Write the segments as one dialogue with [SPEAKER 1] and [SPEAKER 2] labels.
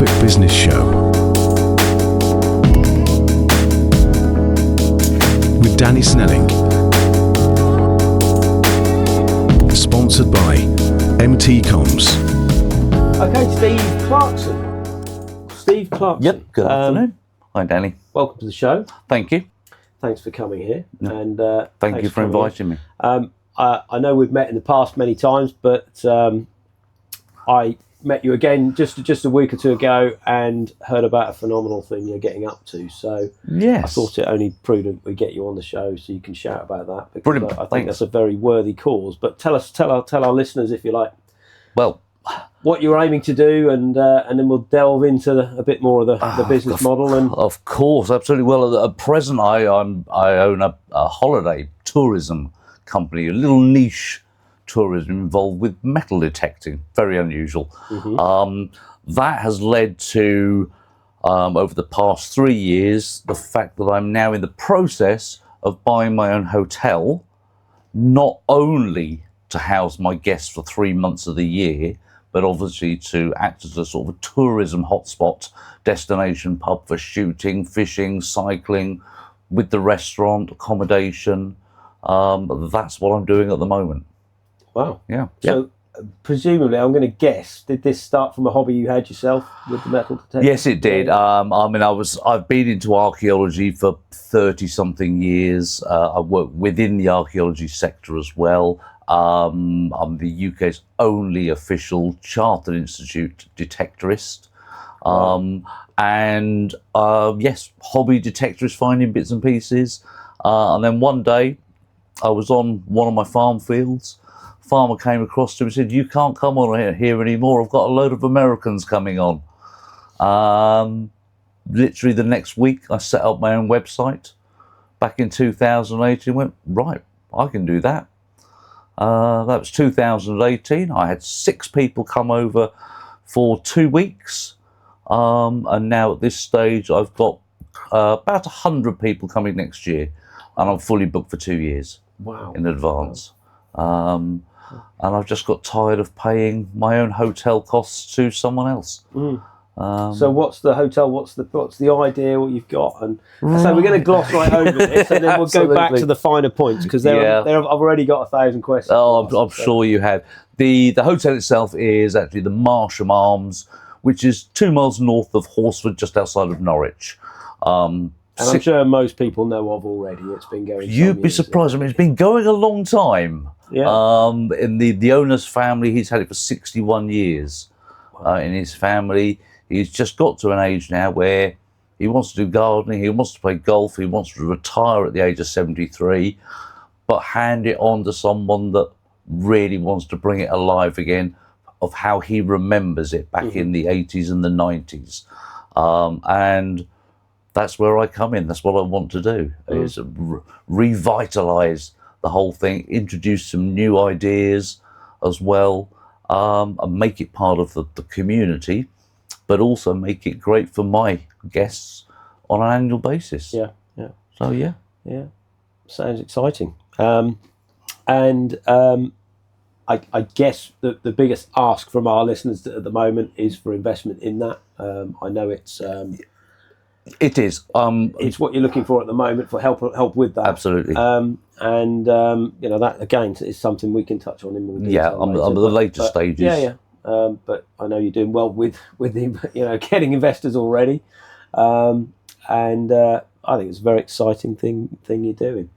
[SPEAKER 1] Norfolk Business Show with Danny Snelling. Sponsored by MT Comms.
[SPEAKER 2] Okay, Steve Clarkson. Steve Clarkson.
[SPEAKER 3] Yep, good afternoon. Hi, Danny.
[SPEAKER 2] Welcome to the show.
[SPEAKER 3] Thank you.
[SPEAKER 2] Thanks for coming here.
[SPEAKER 3] No.
[SPEAKER 2] And
[SPEAKER 3] Thank you for inviting me.
[SPEAKER 2] I know we've met in the past many times, but I met you again just a week or two ago and heard about a phenomenal thing you're getting up to. So
[SPEAKER 3] Yes.
[SPEAKER 2] I thought it only prudent we get you on the show so you can shout about that. Because
[SPEAKER 3] Brilliant.
[SPEAKER 2] I think
[SPEAKER 3] Thanks.
[SPEAKER 2] that's a very worthy cause. But tell our listeners, if you like,
[SPEAKER 3] Well,
[SPEAKER 2] what you're aiming to do, and then we'll delve into a bit more of the business model. And
[SPEAKER 3] of course, absolutely. Well, at present, I own a holiday tourism company, a little niche tourism involved with metal detecting. Very unusual. That has led to, over the past 3 years, the fact that I'm now in the process of buying my own hotel, not only to house my guests for 3 months of the year, but obviously to act as a sort of a tourism hotspot, destination pub for shooting, fishing, cycling, with the restaurant, accommodation. That's what I'm doing at the moment.
[SPEAKER 2] wow.
[SPEAKER 3] Yeah.
[SPEAKER 2] So presumably, I'm going to guess, did this start from a hobby you had yourself with the metal detector?
[SPEAKER 3] Yes, it did. I've been into archaeology for 30-something years. I work within the archaeology sector as well. I'm the UK's only official Chartered Institute detectorist. Yes, hobby detectorist, finding bits and pieces. And then one day, I was on one of my farm fields. Farmer came across to me and said, "You can't come on here anymore. I've got a load of Americans coming on." Literally the next week, I set up my own website back in 2018. Went, right, I can do that. That was 2018. I had 6 people come over for 2 weeks. And now at this stage, I've got about 100 people coming next year. And I'm fully booked for 2 years.
[SPEAKER 2] Wow.
[SPEAKER 3] In advance. And I've just got tired of paying my own hotel costs to someone else.
[SPEAKER 2] So what's the hotel? What's the idea? What you've got? And so we're going to gloss right over this, and then we'll go back to the finer points because I've already got 1,000 questions.
[SPEAKER 3] Oh, I'm sure you have. The hotel itself is actually the Marsham Arms, which is 2 miles north of Horsford, just outside of Norwich.
[SPEAKER 2] And I'm sure most people know of already. It's been going.
[SPEAKER 3] You'd be surprised. I mean, it's been going a long time.
[SPEAKER 2] Yeah.
[SPEAKER 3] In the owner's family, he's had it for 61 years. In his family, he's just got to an age now where he wants to do gardening, he wants to play golf, he wants to retire at the age of 73, but hand it on to someone that really wants to bring it alive again, of how he remembers it back in the 80s and the 90s. And that's where I come in. That's what I want to do, is revitalise the whole thing, introduce some new ideas as well, and make it part of the community, but also make it great for my guests on an annual basis.
[SPEAKER 2] Yeah.
[SPEAKER 3] So, yeah.
[SPEAKER 2] Sounds exciting. I guess the biggest ask from our listeners at the moment is for investment in that. I know it's...
[SPEAKER 3] It is.
[SPEAKER 2] It's what you're looking for at the moment for help with that.
[SPEAKER 3] Absolutely.
[SPEAKER 2] That again is something we can touch on in more detail.
[SPEAKER 3] Yeah, I'm at the later stages.
[SPEAKER 2] Yeah. But I know you're doing well with the getting investors already, and I think it's a very exciting thing you're doing.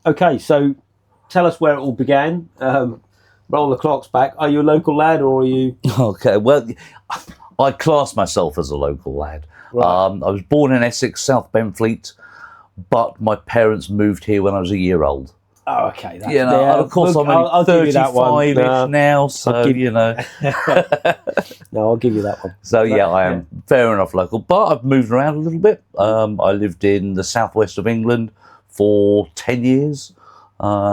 [SPEAKER 2] Okay, so tell us where it all began. Roll the clocks back. Are you a local lad or are you?
[SPEAKER 3] Okay, well, I class myself as a local lad.
[SPEAKER 2] Right.
[SPEAKER 3] I was born in Essex, South Benfleet, but my parents moved here when I was a year old.
[SPEAKER 2] Oh, okay.
[SPEAKER 3] And of course, I'm
[SPEAKER 2] I'll give you that one.
[SPEAKER 3] 35-ish now, so,
[SPEAKER 2] No, I'll give you that one.
[SPEAKER 3] So, I am fair enough local, but I've moved around a little bit. I lived in the southwest of England for 10 years,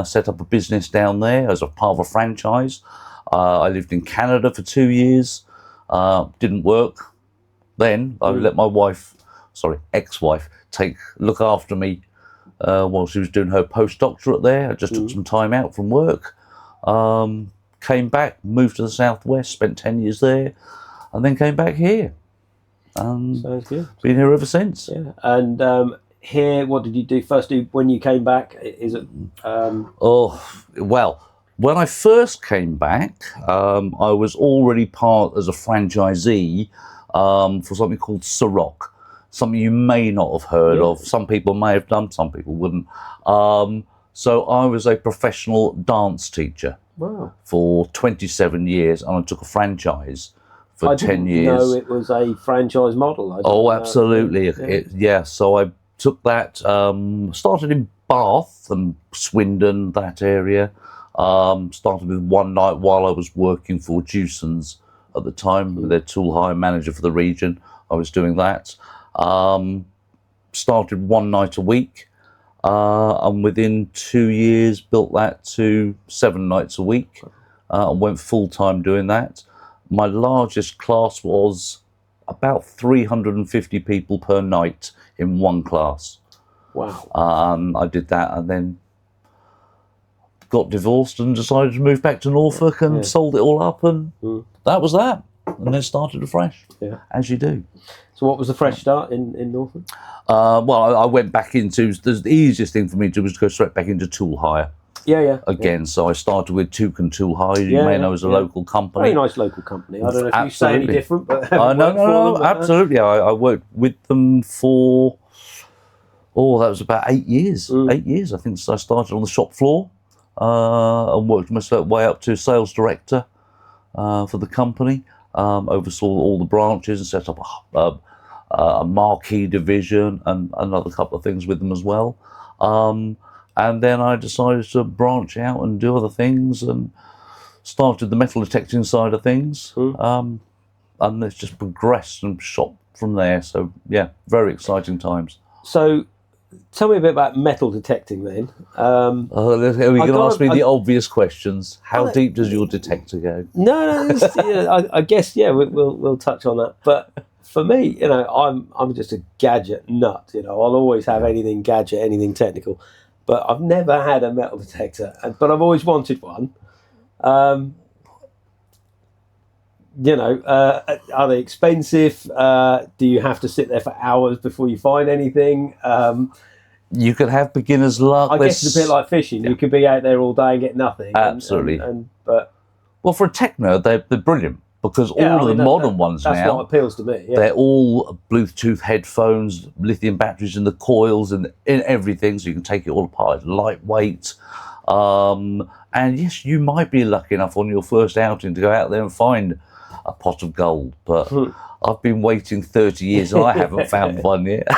[SPEAKER 3] set up a business down there as a part of a franchise. I lived in Canada for 2 years. Didn't work then. I let my ex-wife, look after me while she was doing her postdoctorate there. I just took some time out from work, came back, moved to the southwest, spent 10 years there, and then came back here.
[SPEAKER 2] Sounds good.
[SPEAKER 3] Been here ever since.
[SPEAKER 2] Yeah. And here, what did you do first? When you came back, is it?
[SPEAKER 3] Oh, well, when I first came back, I was already part as a franchisee for something called Ciroc, something you may not have heard of. Some people may have done, some people wouldn't. So I was a professional dance teacher for 27 years, and I took a franchise for 10 years.
[SPEAKER 2] I didn't know it was a franchise model.
[SPEAKER 3] Oh, absolutely. So I took that, started in Bath and Swindon, that area. Started with one night while I was working for Jewson's at the time, their tool hire manager for the region. I was doing that. Started one night a week, and within 2 years built that to 7 nights a week, and went full-time doing that. My largest class was about 350 people per night in one class.
[SPEAKER 2] Wow.
[SPEAKER 3] I did that and then got divorced and decided to move back to Norfolk and sold it all up, and that was that. And then started afresh, as you do.
[SPEAKER 2] So what was the fresh start in Norfolk?
[SPEAKER 3] Well, I went back into, the easiest thing for me to do was to go straight back into tool hire. Again, so I started with Toucan Tool Hire, you may know as a local company.
[SPEAKER 2] Very nice local company. I don't know if you say any different, but
[SPEAKER 3] no, absolutely. I worked with them for, that was about 8 years. 8 years, I think. So I started on the shop floor and worked myself way up to sales director for the company. Oversaw all the branches and set up a marquee division and another couple of things with them as well. And then I decided to branch out and do other things and started the metal detecting side of things. And it's just progressed and shot from there. So, yeah, very exciting times.
[SPEAKER 2] So, tell me a bit about metal detecting then.
[SPEAKER 3] Are you going to ask me the obvious questions? How deep does your detector go?
[SPEAKER 2] No, I guess, we'll touch on that. But for me, I'm just a gadget nut. I'll always have anything gadget, anything technical. But I've never had a metal detector, but I've always wanted one. Are they expensive? Do you have to sit there for hours before you find anything?
[SPEAKER 3] You could have beginner's luck.
[SPEAKER 2] I guess it's a bit like fishing. You could be out there all day and get nothing.
[SPEAKER 3] Absolutely.
[SPEAKER 2] But
[SPEAKER 3] for a tech nerd, they're brilliant. Because all of the modern ones now,
[SPEAKER 2] that's what appeals to me.
[SPEAKER 3] They're all Bluetooth headphones, lithium batteries in the coils and in everything, so you can take it all apart. It's lightweight. And yes, you might be lucky enough on your first outing to go out there and find a pot of gold. But I've been waiting 30 years and I haven't found one yet.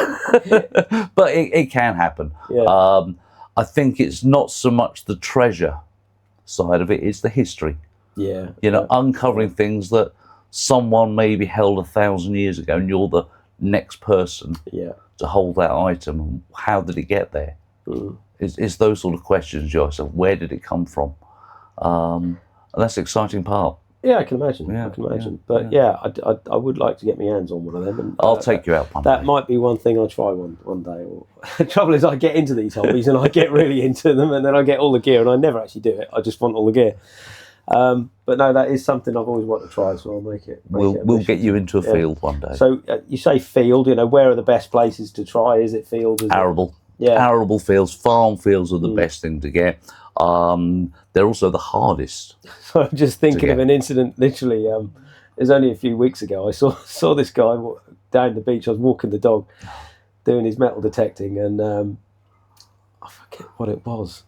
[SPEAKER 3] But it can happen. I think it's not so much the treasure side of it, it's the history. Uncovering things that someone maybe held 1,000 years ago, and you're the next person to hold that item. How did it get there? It's those sort of questions you ask yourself. Where did it come from? And that's the exciting part.
[SPEAKER 2] Yeah, I can imagine. But I would like to get my hands on one of them. And,
[SPEAKER 3] I'll take you out one day.
[SPEAKER 2] That might be one thing I'll try one day. The trouble is I get into these hobbies and I get really into them, and then I get all the gear, and I never actually do it. I just want all the gear. But no, that is something I've always wanted to try, so I'll make it.
[SPEAKER 3] We'll get you into a field one day.
[SPEAKER 2] So you say field, where are the best places to try? Is it field?
[SPEAKER 3] Arable. Arable fields, farm fields are the best thing to get. They're also the hardest.
[SPEAKER 2] So I'm just thinking of an incident, literally, it was only a few weeks ago. I saw this guy down the beach. I was walking the dog, doing his metal detecting, and I forget what it was.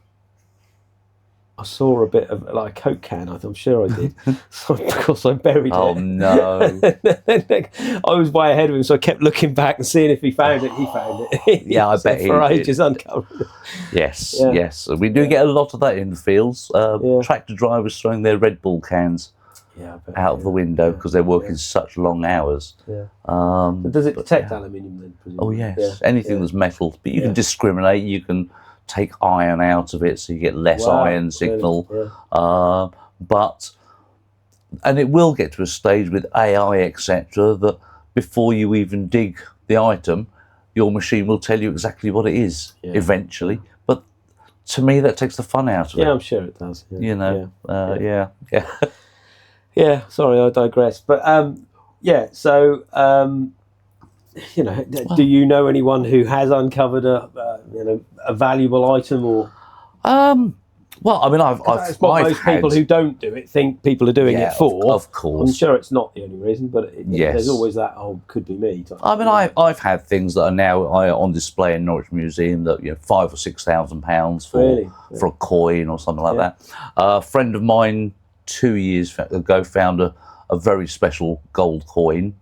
[SPEAKER 2] I saw a bit of like a Coke can. I'm sure I did. So of course I buried it.
[SPEAKER 3] Oh no!
[SPEAKER 2] I was way ahead of him, so I kept looking back and seeing if he found it. He found it.
[SPEAKER 3] Yeah, I bet he
[SPEAKER 2] for
[SPEAKER 3] did.
[SPEAKER 2] ages uncovered.
[SPEAKER 3] Yes. We do get a lot of that in the fields. Tractor drivers throwing their Red Bull cans out of the window because they're working such long hours.
[SPEAKER 2] Does it detect aluminium then? Presumably?
[SPEAKER 3] Oh yes, anything that's metal. But you can discriminate. You can take iron out of it, so you get less iron signal. And it will get to a stage with AI, etc., that before you even dig the item, your machine will tell you exactly what it is eventually. But to me, that takes the fun out of it.
[SPEAKER 2] Yeah, I'm sure it does.
[SPEAKER 3] Yeah.
[SPEAKER 2] Sorry, I digress. But Yeah. So, do you know anyone who has uncovered a valuable item, or?
[SPEAKER 3] Well, I mean,
[SPEAKER 2] That's what most people who don't do it think people are doing it for.
[SPEAKER 3] Of course.
[SPEAKER 2] I'm sure it's not the only reason, but
[SPEAKER 3] Yes.
[SPEAKER 2] there's always that, could be me.
[SPEAKER 3] I mean, I've had things that are now on display in Norwich Museum that, £5,000 or £6,000 for a coin or something like that. A friend of mine 2 years ago found a very special gold coin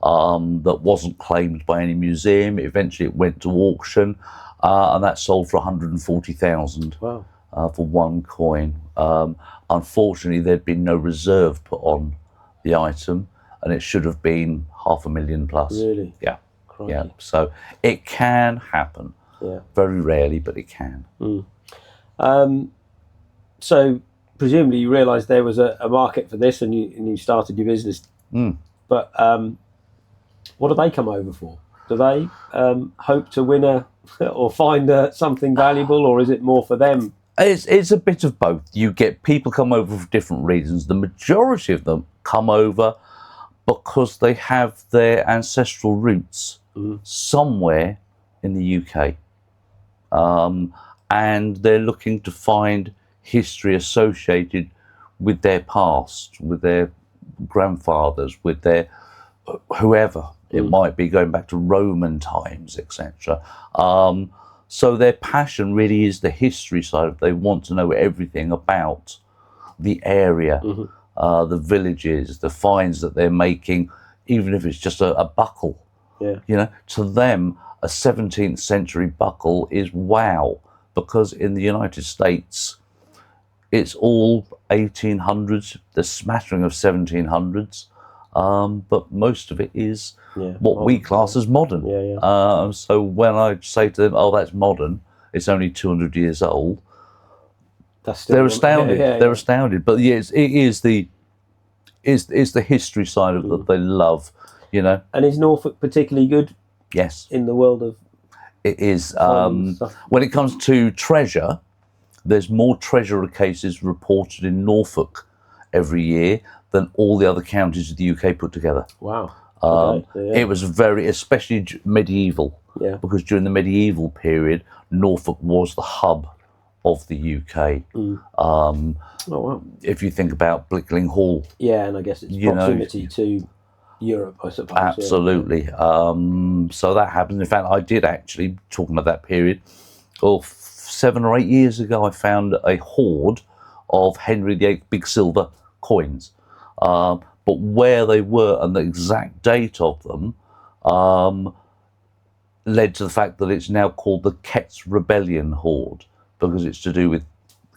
[SPEAKER 3] that wasn't claimed by any museum. Eventually it went to auction, and that sold for 140,000.
[SPEAKER 2] Wow.
[SPEAKER 3] For one coin. Unfortunately, there'd been no reserve put on the item, and it should have been £500,000 plus.
[SPEAKER 2] Really?
[SPEAKER 3] Yeah.
[SPEAKER 2] Crikey.
[SPEAKER 3] Yeah. So it can happen.
[SPEAKER 2] Yeah.
[SPEAKER 3] Very rarely, but it can.
[SPEAKER 2] So presumably you realised there was a market for this, and you started your business. But what do they come over for? Do they hope to win or find something valuable, or is it more for them?
[SPEAKER 3] It's a bit of both. You get people come over for different reasons. The majority of them come over because they have their ancestral roots somewhere in the UK. And they're looking to find history associated with their past, with their grandfathers, with their whoever. It might be going back to Roman times, etc. So their passion really is the history side. They want to know everything about the area, the villages, the finds that they're making, even if it's just a buckle. Yeah. To them, a 17th century buckle is wow, because in the United States, it's all 1800s, the smattering of 1700s, but most of it is what we class as modern. So when I say to them, "Oh, that's modern," it's only 200 years old. They're astounded. They're astounded. But yes, it is the history side of that they love.
[SPEAKER 2] And is Norfolk particularly good?
[SPEAKER 3] Yes,
[SPEAKER 2] in the world of
[SPEAKER 3] it is. When it comes to treasure, there's more treasure cases reported in Norfolk every year than all the other counties of the UK put together.
[SPEAKER 2] Wow.
[SPEAKER 3] It was especially medieval, because during the medieval period, Norfolk was the hub of the UK.
[SPEAKER 2] Wow.
[SPEAKER 3] If you think about Blickling Hall.
[SPEAKER 2] Yeah, and I guess it's proximity to Europe, I suppose.
[SPEAKER 3] Absolutely. So that happened. In fact, I did actually, talking about that period, 7 or 8 years ago, I found a hoard of Henry VIII big silver coins. But where they were and the exact date of them led to the fact that it's now called the Kett's Rebellion Hoard, because it's to do with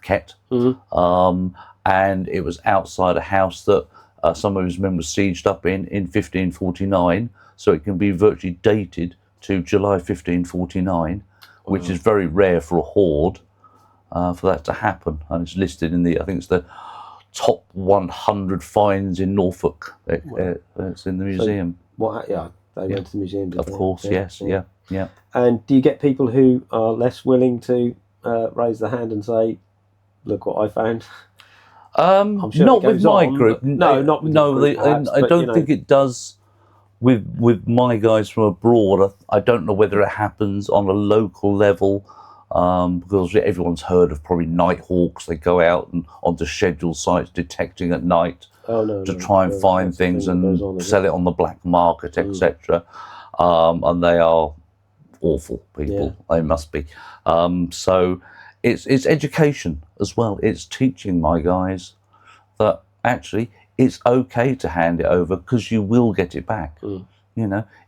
[SPEAKER 3] Kett. And it was outside a house that some of his men were sieged up in 1549, so it can be virtually dated to July 1549, which is very rare for a hoard for that to happen. And it's listed in I think it's the top 100 finds in Norfolk. It's in the museum.
[SPEAKER 2] They went to the museum.
[SPEAKER 3] Of course, yes.
[SPEAKER 2] And do you get people who are less willing to raise their hand and say, "Look what I found"? I'm sure
[SPEAKER 3] not with my group.
[SPEAKER 2] No, not with your group, perhaps,
[SPEAKER 3] I don't think it does with my guys from abroad. I don't know whether it happens on a local level, because everyone's heard of probably night hawks. They go out and onto scheduled sites detecting at night to try and find things and sell it on the black market, etc. And they are awful people. They must be. So it's education as well. It's teaching my guys that actually it's okay to hand it over, because you will get it back.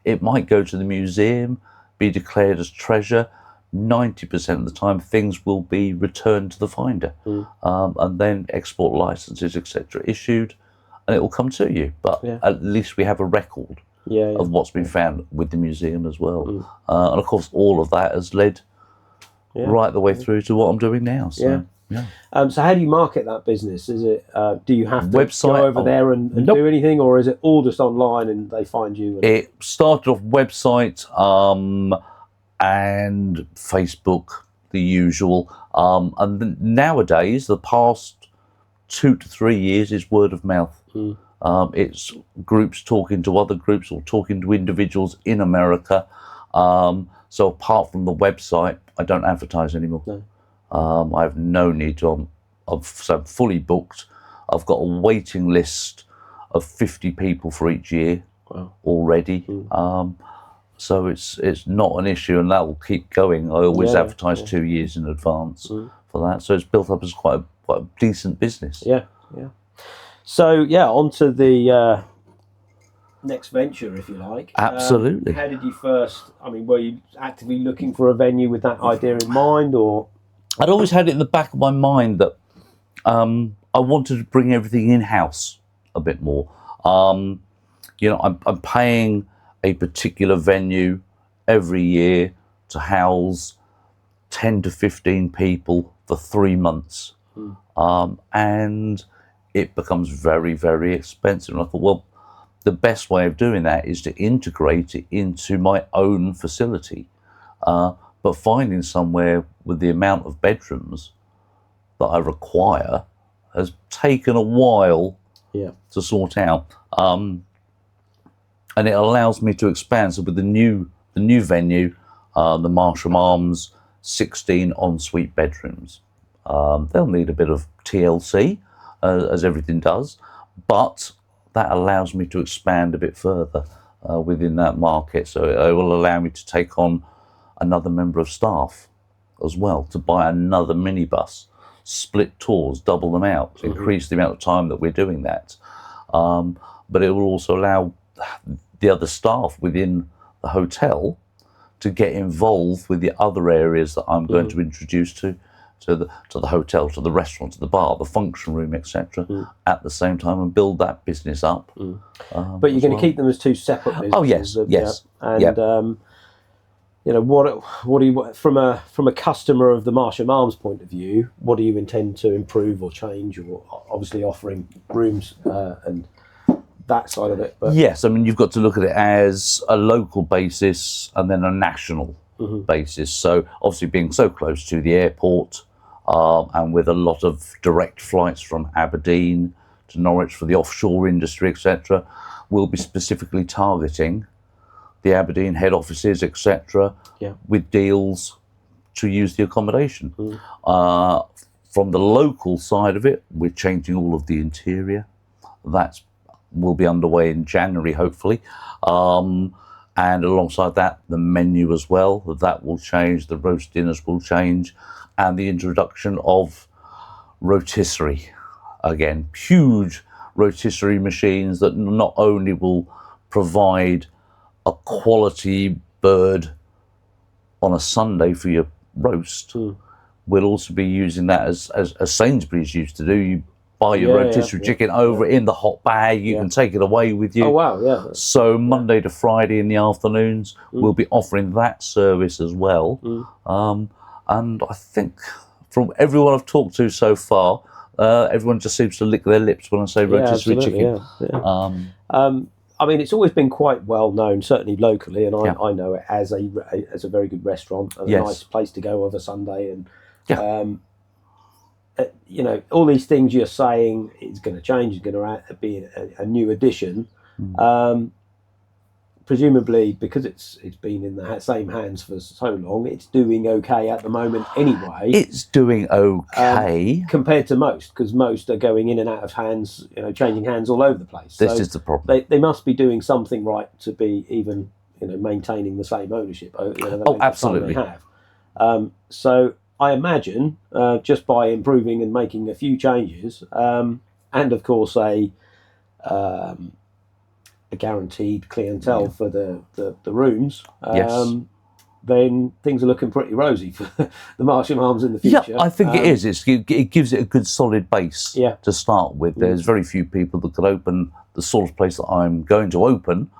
[SPEAKER 3] It might go to the museum, be declared as treasure. 90% of the time things will be returned to the finder, and then export licenses, etc., issued, and it will come to you. But at least we have a record of what's been found with the museum as well. And of course all of that has led right the way through to what I'm doing now. So
[SPEAKER 2] so how do you market that business? Is it do you have to
[SPEAKER 3] website,
[SPEAKER 2] go over there and do anything, or is it all just online and they find you?
[SPEAKER 3] It started off website and Facebook, the usual, and nowadays the past 2 to 3 years is word of mouth. It's groups talking to other groups or talking to individuals in America. So apart from the website, I don't advertise anymore.
[SPEAKER 2] No.
[SPEAKER 3] I have no need to. So I'm fully booked. I've got a waiting list of 50 people for each year already. So it's not an issue, and that will keep going. I always advertise 2 years in advance for that. So it's built up as quite a decent business.
[SPEAKER 2] Yeah. So on to the next venture, if you like.
[SPEAKER 3] Absolutely.
[SPEAKER 2] How did you first? I mean, were you actively looking for a venue with that idea in mind, or?
[SPEAKER 3] I'd always had it in the back of my mind that I wanted to bring everything in-house a bit more. I'm paying a particular venue every year to house 10 to 15 people for 3 months. And it becomes very, very expensive. And I thought, well, the best way of doing that is to integrate it into my own facility. But finding somewhere with the amount of bedrooms that I require has taken a while to sort out. And it allows me to expand. So with the new venue, the Marsham Arms, 16 ensuite bedrooms. They'll need a bit of TLC, as everything does, but that allows me to expand a bit further within that market. So it will allow me to take on another member of staff as well, to buy another minibus, split tours, double them out, increase the amount of time that we're doing that. But it will also allow the other staff within the hotel to get involved with the other areas that I'm going to introduce to the hotel, to the restaurant, to the bar, the function room, etc. At the same time, and build that business up.
[SPEAKER 2] But you're going to keep them as two separate businesses.
[SPEAKER 3] Oh yes.
[SPEAKER 2] And what do you, from a customer of the Marsham Arms point of view, what do you intend to improve or change, or obviously offering rooms and that side of it? But
[SPEAKER 3] yes, I mean, you've got to look at it as a local basis and then a national basis. So obviously being so close to the airport, and with a lot of direct flights from Aberdeen to Norwich for the offshore industry, etc., we'll be specifically targeting the Aberdeen head offices, etc., with deals to use the accommodation. From the local side of it, we're changing all of the interior. That will be underway in January, hopefully. And alongside that, the menu as well, that will change, the roast dinners will change, and the introduction of rotisserie. Again, huge rotisserie machines that not only will provide a quality bird on a Sunday for your roast, we'll also be using that as Sainsbury's used to do. You buy your rotisserie chicken over in the hot bag, you can take it away with you.
[SPEAKER 2] Oh wow, yeah.
[SPEAKER 3] So Monday to Friday in the afternoons, we'll be offering that service as well. And I think from everyone I've talked to so far, everyone just seems to lick their lips when I say rotisserie chicken.
[SPEAKER 2] I mean, it's always been quite well known, certainly locally, and I know it as a very good restaurant and a nice place to go of a Sunday. And all these things you're saying is going to change, is going to be a new addition. Presumably, because it's been in the same hands for so long, it's doing okay at the moment anyway.
[SPEAKER 3] It's doing okay
[SPEAKER 2] compared to most, because most are going in and out of hands, changing hands all over the place.
[SPEAKER 3] This is the problem.
[SPEAKER 2] They must be doing something right to be even, maintaining the same ownership.
[SPEAKER 3] Absolutely.
[SPEAKER 2] They have. So I imagine just by improving and making a few changes, and of course a guaranteed clientele for the rooms, then things are looking pretty rosy for the Marsham Arms in the future.
[SPEAKER 3] Yeah, I think it is. It gives it a good solid base to start with. There's very few people that could open the sort of place that I'm going to open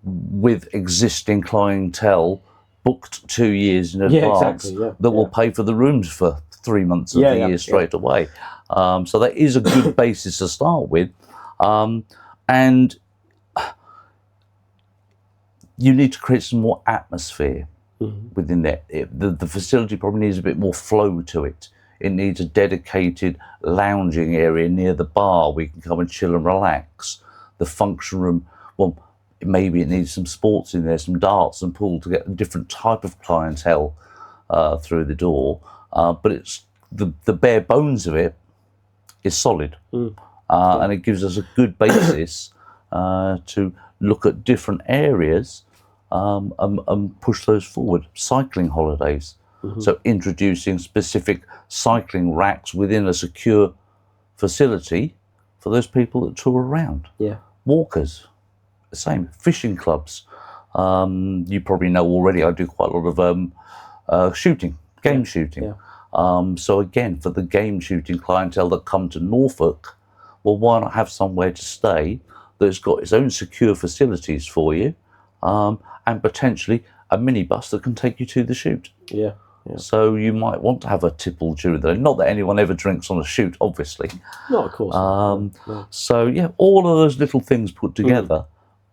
[SPEAKER 3] with existing clientele booked 2 years in advance that will pay for the rooms for 3 months of the year straight away. So that is a good basis to start with. And you need to create some more atmosphere within there. The facility probably needs a bit more flow to it it needs a dedicated lounging area near the bar where you can come and chill and relax. The function room, well, maybe it needs some sports in there, some darts and pool to get a different type of clientele through the door. But it's the bare bones of it is solid. And it gives us a good basis to look at different areas and push those forward. Cycling holidays. So introducing specific cycling racks within a secure facility for those people that tour around.
[SPEAKER 2] Yeah.
[SPEAKER 3] Walkers, the same. Fishing clubs. You probably know already I do quite a lot of shooting, game shooting.
[SPEAKER 2] Yeah.
[SPEAKER 3] So again, for the game shooting clientele that come to Norfolk, well, why not have somewhere to stay that's got its own secure facilities for you, and potentially a minibus that can take you to the shoot.
[SPEAKER 2] Yeah. Yeah.
[SPEAKER 3] So you might want to have a tipple during the day. Not that anyone ever drinks on a shoot, obviously.
[SPEAKER 2] No, of course. No.
[SPEAKER 3] So yeah, all of those little things put together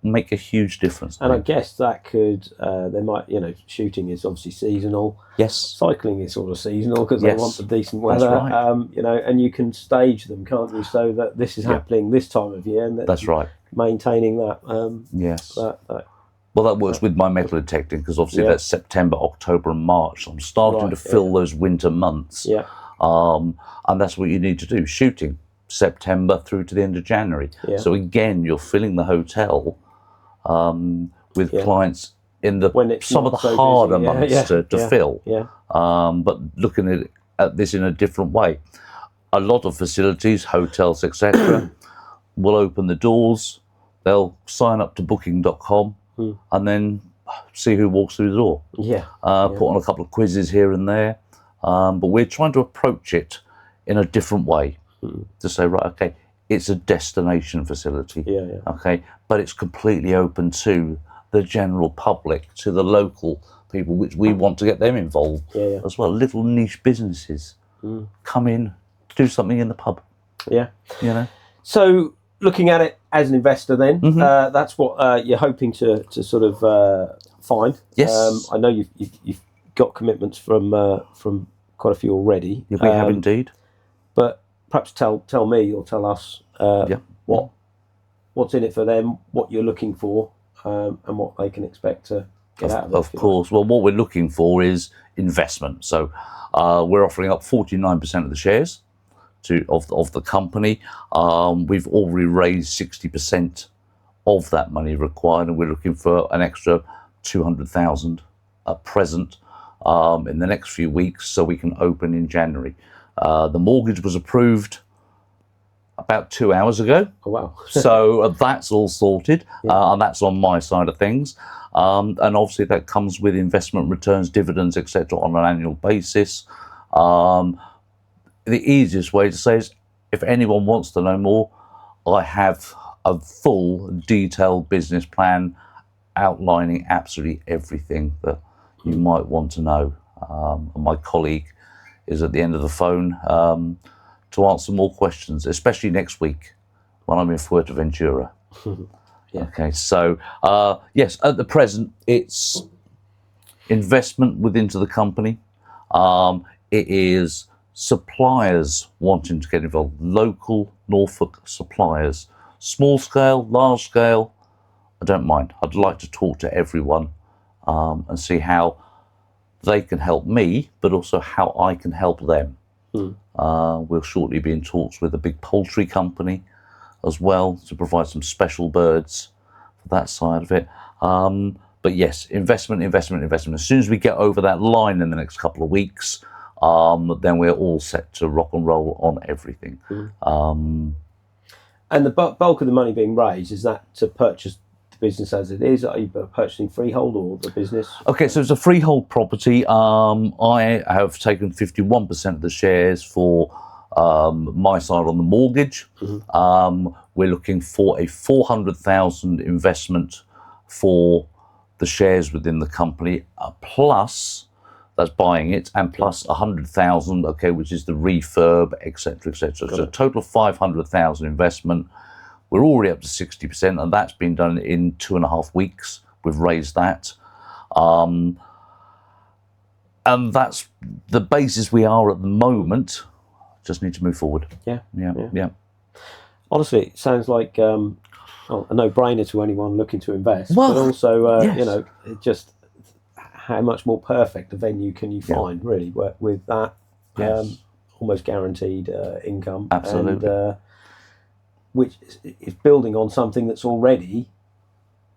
[SPEAKER 3] make a huge difference.
[SPEAKER 2] And I guess that could, they might, shooting is obviously seasonal.
[SPEAKER 3] Yes.
[SPEAKER 2] Cycling is sort of seasonal because they want the decent weather.
[SPEAKER 3] That's right.
[SPEAKER 2] And you can stage them, can't you? So that this is happening this time of year, and
[SPEAKER 3] that's right.
[SPEAKER 2] Maintaining that.
[SPEAKER 3] Yes. Well, that works with my metal detecting because obviously that's September, October, and March. I'm starting to fill those winter months.
[SPEAKER 2] Yeah.
[SPEAKER 3] And that's what you need to do. Shooting September through to the end of January.
[SPEAKER 2] Yeah.
[SPEAKER 3] So again, you're filling the hotel with clients in some of the harder months to fill.
[SPEAKER 2] Yeah.
[SPEAKER 3] But looking at this in a different way. A lot of facilities, hotels, etc., will open the doors. They'll sign up to booking.com and then see who walks through the door.
[SPEAKER 2] Yeah.
[SPEAKER 3] Put on a couple of quizzes here and there. But we're trying to approach it in a different way to say, right, okay, it's a destination facility. Okay, but it's completely open to the general public, to the local people, which we want to get them involved as well. Little niche businesses come in, do something in the pub. Yeah.
[SPEAKER 2] So looking at it as an investor then, that's what you're hoping to sort of find.
[SPEAKER 3] Yes.
[SPEAKER 2] I know you've got commitments from quite a few already.
[SPEAKER 3] Yeah, we have indeed.
[SPEAKER 2] But perhaps tell me or tell us what's in it for them, what you're looking for, and what they can expect to get out of it.
[SPEAKER 3] Of course. Well, what we're looking for is investment. So we're offering up 49% of the shares of the company. We've already raised 60% of that money required, and we're looking for an extra 200,000 at present in the next few weeks, so we can open in January. The mortgage was approved about 2 hours ago.
[SPEAKER 2] Oh, wow.
[SPEAKER 3] So that's all sorted, and that's on my side of things. And obviously that comes with investment returns, dividends, etc. on an annual basis. The easiest way to say is, if anyone wants to know more, I have a full detailed business plan outlining absolutely everything that you might want to know. And my colleague is at the end of the phone to answer more questions, especially next week when I'm in Fuerteventura. Okay, so yes, at the present, it's investment into the company. It is suppliers wanting to get involved, local Norfolk suppliers, small scale, large scale, I don't mind. I'd like to talk to everyone and see how they can help me, but also how I can help them. We'll shortly be in talks with a big poultry company as well to provide some special birds for that side of it. But yes, investment. As soon as we get over that line in the next couple of weeks, then we're all set to rock and roll on everything.
[SPEAKER 2] And the bulk of the money being raised, is that to purchase the business as it is? Are you purchasing freehold or the business? Okay,
[SPEAKER 3] so it's a freehold property. I have taken 51% of the shares for my side on the mortgage. We're looking for a 400,000 investment for the shares within the company, plus that's buying it, and plus 100,000, okay, which is the refurb, etc., etc. So a total of 500,000 investment. We're already up to 60%, and that's been done in 2.5 weeks. We've raised that. And And that's the basis we are at the moment. Just need to move forward.
[SPEAKER 2] Yeah.
[SPEAKER 3] Yeah.
[SPEAKER 2] Honestly, it sounds like a no-brainer to anyone looking to invest,
[SPEAKER 3] Well,
[SPEAKER 2] but also,
[SPEAKER 3] yes.
[SPEAKER 2] you know, just how much more perfect a venue can you find, really, with that almost guaranteed income.
[SPEAKER 3] Absolutely.
[SPEAKER 2] And, which is building on something that's already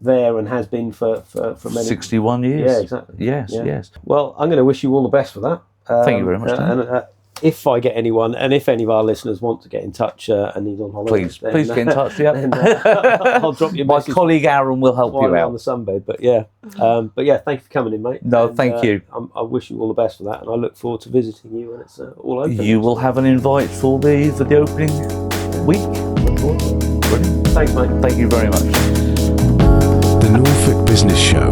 [SPEAKER 2] there and has been for many
[SPEAKER 3] 61 years.
[SPEAKER 2] Yeah, exactly.
[SPEAKER 3] Yes.
[SPEAKER 2] Well, I'm going to wish you all the best for that.
[SPEAKER 3] Thank you very much, Dan.
[SPEAKER 2] And if I get anyone, and if any of our listeners want to get in touch and he's on holiday,
[SPEAKER 3] Please get in touch. Yeah,
[SPEAKER 2] then, I'll drop you a
[SPEAKER 3] my
[SPEAKER 2] message
[SPEAKER 3] colleague Aaron will help
[SPEAKER 2] while
[SPEAKER 3] you
[SPEAKER 2] we're
[SPEAKER 3] out.
[SPEAKER 2] on the sunbed. But yeah, thank you for coming in, mate.
[SPEAKER 3] No,
[SPEAKER 2] And,
[SPEAKER 3] thank you.
[SPEAKER 2] I wish you all the best for that, and I look forward to visiting you when it's all open.
[SPEAKER 3] You will have an invite for the opening week. Brilliant.
[SPEAKER 2] Thanks, mate.
[SPEAKER 3] Thank you very much.
[SPEAKER 1] The Norfolk Business Show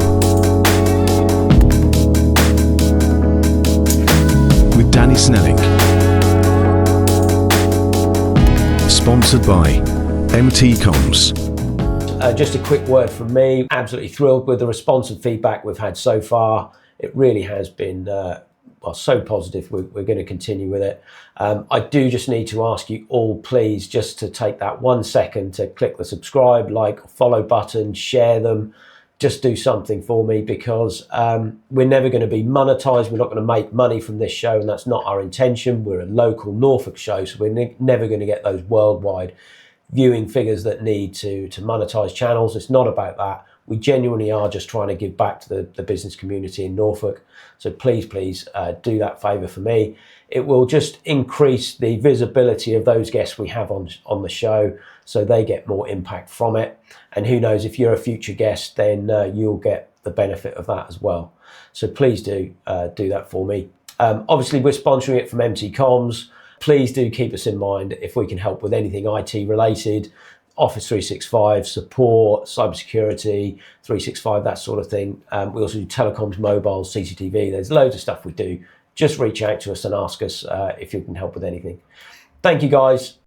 [SPEAKER 1] with Danny Snelling. Sponsored by MT Comms.
[SPEAKER 2] Just a quick word from me. Absolutely thrilled with the response and feedback we've had so far. It really has been so positive. We're going to continue with it. I do just need to ask you all, please, just to take that 1 second to click the subscribe, like, follow button, share them. Just do something for me, because we're never going to be monetized. We're not going to make money from this show, and that's not our intention. We're a local Norfolk show, so we're never going to get those worldwide viewing figures that need to monetize channels. It's not about that. We genuinely are just trying to give back to the business community in Norfolk. So please do that favor for me. It will just increase the visibility of those guests we have on the show, so they get more impact from it. And who knows, if you're a future guest, then you'll get the benefit of that as well. So please do that for me. Obviously, we're sponsoring it from MT Comms. Please do keep us in mind if we can help with anything IT related, Office 365, support, cybersecurity, 365, that sort of thing. We also do telecoms, mobile, CCTV. There's loads of stuff we do. Just reach out to us and ask us if you can help with anything. Thank you, guys.